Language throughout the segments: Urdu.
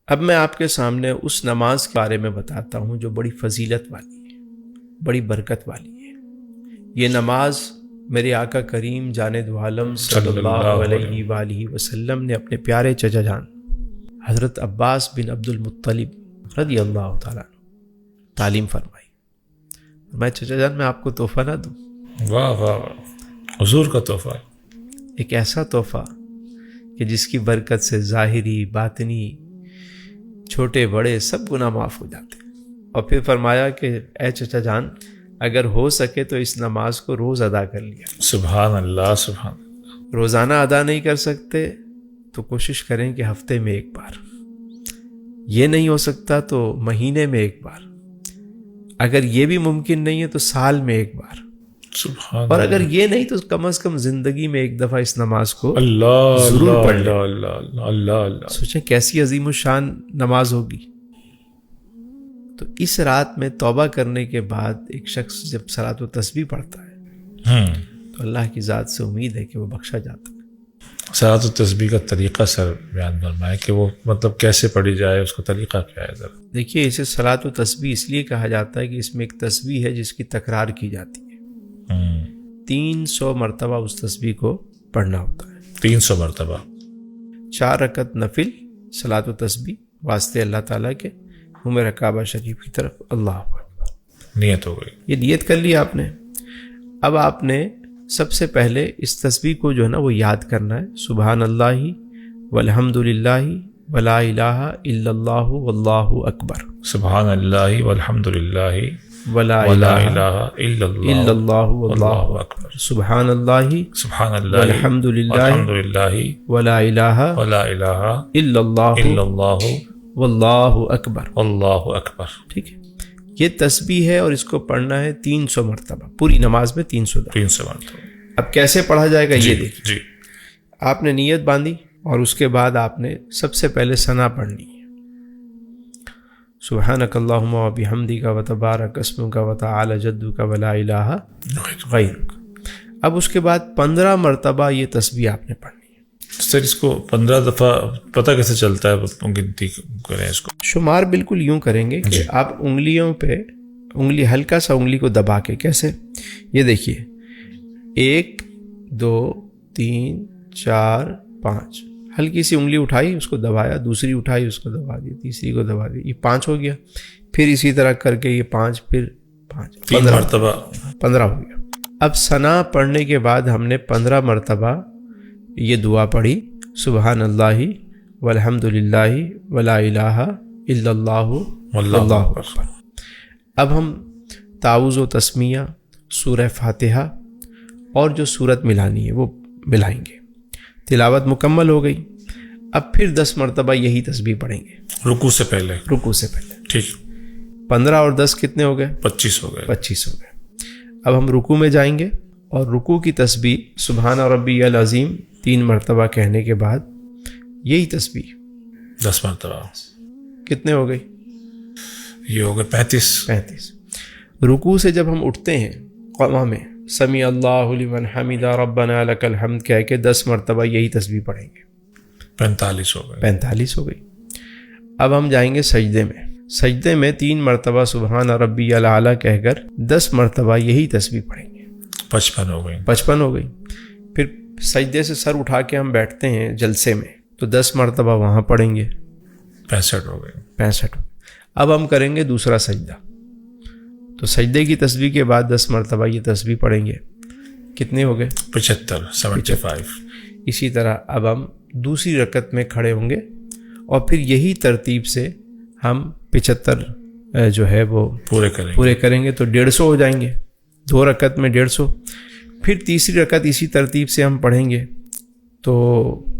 اب میں آپ کے سامنے اس نماز کے بارے میں بتاتا ہوں جو بڑی فضیلت والی ہے، بڑی برکت والی ہے۔ یہ نماز میرے آقا کریم جانے دو عالم صلی اللہ علیہ وآلہ وسلم نے اپنے پیارے چچا جان حضرت عباس بن عبد المطلب رضی اللہ تعالیٰ تعلیم فرمائی۔ میں چچا جان میں آپ کو تحفہ نہ دوں؟ واہ واہ واہ، حضور کا تحفہ، ایک ایسا تحفہ کہ جس کی برکت سے ظاہری باطنی چھوٹے بڑے سب گناہ معاف ہو جاتے ہیں۔ اور پھر فرمایا کہ اے چچا جان اگر ہو سکے تو اس نماز کو روز ادا کر لیا۔ سبحان اللہ سبحان اللہ۔ روزانہ ادا نہیں کر سکتے تو کوشش کریں کہ ہفتے میں ایک بار، یہ نہیں ہو سکتا تو مہینے میں ایک بار، اگر یہ بھی ممکن نہیں ہے تو سال میں ایک بار، سبحان اور اگر یہ نہیں تو کم از کم زندگی میں ایک دفعہ اس نماز کو اللہ ضرور پڑھ لیں۔ اللہ اللہ اللہ اللہ۔ سوچیں کیسی عظیم الشان نماز ہوگی۔ تو اس رات میں توبہ کرنے کے بعد ایک شخص جب صلاۃ و تسبیح پڑھتا ہے تو اللہ کی ذات سے امید ہے کہ وہ بخشا جاتا ہے۔ صلاۃ و تسبیح کا طریقہ سر بیان فرمائے کہ وہ مطلب کیسے پڑھی جائے، اس کا طریقہ کیا ہے ذرا؟ دیکھیے اسے صلاۃ و تسبیح اس لیے کہا جاتا ہے کہ اس میں ایک تسبیح ہے جس کی تکرار کی جاتی ہے۔ 300 مرتبہ اس تسبیح کو پڑھنا ہوتا ہے۔ 300 مرتبہ 4 رکعت نفل صلاۃ و تسبیح واسطے اللہ تعالیٰ کے عمر کعبہ شریف کی طرف۔ اللہ اکبر، نیت ہو گئی۔ یہ نیت کر لی آپ نے۔ اب آپ نے سب سے پہلے اس تسبیح کو جو ہے نا وہ یاد کرنا ہے۔ سبحان اللہ والحمد للہ ولا الہ الا اللہ واللہ اکبر۔ سبحان اللہ والحمد للہ ولا ولا الہ الہ الا الا اللہ اللہ واللہ واللہ اکبر۔ سبحان اللہ سبحان اللہ والحمد للہ والحمد للہ ولا الہ ولا الہ الا اللہ الا اللہ واللہ اکبر۔ واللہ اکبر۔ ٹھیک ہے، یہ تسبیح ہے اور اس کو پڑھنا ہے 300 مرتبہ، پوری نماز میں 300 دفعہ۔ 300 مرتبہ۔ اب کیسے پڑھا جائے گا یہ دیکھیے۔ جی آپ نے نیت باندھی اور اس کے بعد آپ نے سب سے پہلے ثنا پڑھنی ہے۔ سبحانک اللہم و بحمدک و تبارک اسمک و تعالی جدک و لا الہ غیرک۔ اب اس کے بعد 15 مرتبہ یہ تسبیح آپ نے پڑھنی ہے۔ سر اس کو 15 دفعہ پتہ کیسے چلتا ہے؟ گنتی کریں اس کو۔ شمار بالکل یوں کریں گے کہ آپ انگلیوں پہ انگلی ہلکا سا انگلی کو دبا کے، کیسے؟ یہ دیکھیے 1 2 3 4 5، ہلکی سی انگلی اٹھائی اس کو دبایا، دوسری اٹھائی اس کو دبا دی، تیسری کو دبا دی، یہ 5 ہو گیا۔ پھر اسی طرح کر کے یہ 5، پھر 5، 3 مرتبہ 15 ہو گیا۔ اب ثنا پڑھنے کے بعد ہم نے 15 مرتبہ یہ دعا پڑھی، سبحان اللہ والحمد للہ ولا الہ الا اللہ واللہ اکبر۔ اب ہم تعوذ و تسمیہ، سورہ فاتحہ اور جو سورت ملانی ہے وہ ملائیں گے۔ تلاوت مکمل ہو گئی۔ اب پھر 10 مرتبہ یہی تسبیح پڑھیں گے رکوع سے پہلے۔ رکوع سے پہلے۔ ٹھیک، 15 اور 10 کتنے ہو گئے؟ 25 ہو گئے۔ 25 ہو گئے۔ اب ہم رکوع میں جائیں گے اور رکوع کی تسبیح سبحان ربی العظیم 3 مرتبہ کہنے کے بعد یہی تسبیح 10 مرتبہ کتنے ہو گئی؟ یہ ہو گئے 35۔ رکوع سے جب ہم اٹھتے ہیں قیام میں سمیع اللہ لمن حمدہ ربنا لک الحمد کہہ کے 10 مرتبہ یہی تسبیح پڑھیں گے۔ 45 ہو گئے۔ 45 ہو گئی۔ اب ہم جائیں گے سجدے میں۔ سجدے میں 3 مرتبہ سبحان ربی الاعلیٰ کہہ کر 10 مرتبہ یہی تسبیح پڑھیں گے۔ 55 ہو گئی۔ 55 ہو گئی۔ پھر سجدے سے سر اٹھا کے ہم بیٹھتے ہیں جلسے میں تو 10 مرتبہ وہاں پڑھیں گے۔ 65 ہو گئے۔ 65۔ اب ہم کریں گے دوسرا سجدہ، تو سجدے کی تسبیح کے بعد 10 مرتبہ یہ تسبیح پڑھیں گے۔ کتنے ہو گئے؟ 75۔ اسی طرح اب ہم دوسری رکعت میں کھڑے ہوں گے اور پھر یہی ترتیب سے ہم 75 جو ہے وہ پورے کریں گے تو 150 ہو جائیں گے۔ 2 رکعت میں 150۔ پھر تیسری رکعت اسی ترتیب سے ہم پڑھیں گے تو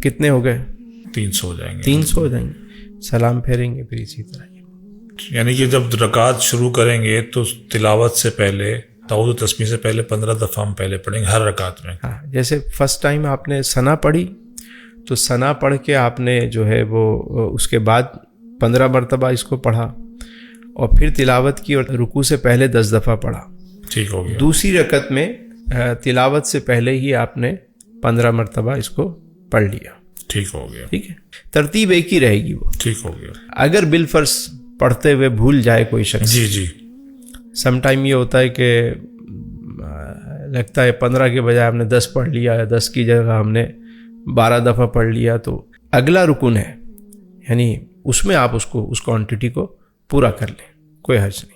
کتنے ہو گئے؟ 300 ہو جائیں گے۔ 300 ہو جائیں گے۔ سلام پھیریں گے پھر اسی طرح۔ یعنی کہ جب رکعت شروع کریں گے تو تلاوت سے پہلے، تعوذ و تسبیح سے پہلے 15 دفعہ ہم پہلے پڑھیں گے ہر رکعت میں۔ ہاں، جیسے فرسٹ ٹائم آپ نے ثنا پڑھی تو ثنا پڑھ کے آپ نے جو ہے وہ اس کے بعد 15 مرتبہ اس کو پڑھا اور پھر تلاوت کی اور رکوع سے پہلے 10 دفعہ پڑھا۔ ٹھیک ہو گیا۔ دوسری رکعت میں تلاوت سے پہلے ہی آپ نے 15 مرتبہ اس کو پڑھ لیا۔ ٹھیک ہو گیا. ٹھیک ہے, ترتیب ایک ہی رہے گی وہ. ٹھیک ہو گیا. اگر بالفرض پڑھتے ہوئے بھول جائے کوئی شخص, جی جی سم ٹائم یہ ہوتا ہے کہ لگتا ہے 15 کے بجائے ہم نے 10 پڑھ لیا, 10 کی جگہ ہم نے 12 دفعہ پڑھ لیا, تو اگلا رکن ہے, یعنی اس میں آپ اس کوانٹٹی کو پورا کر لیں, کوئی حرج نہیں.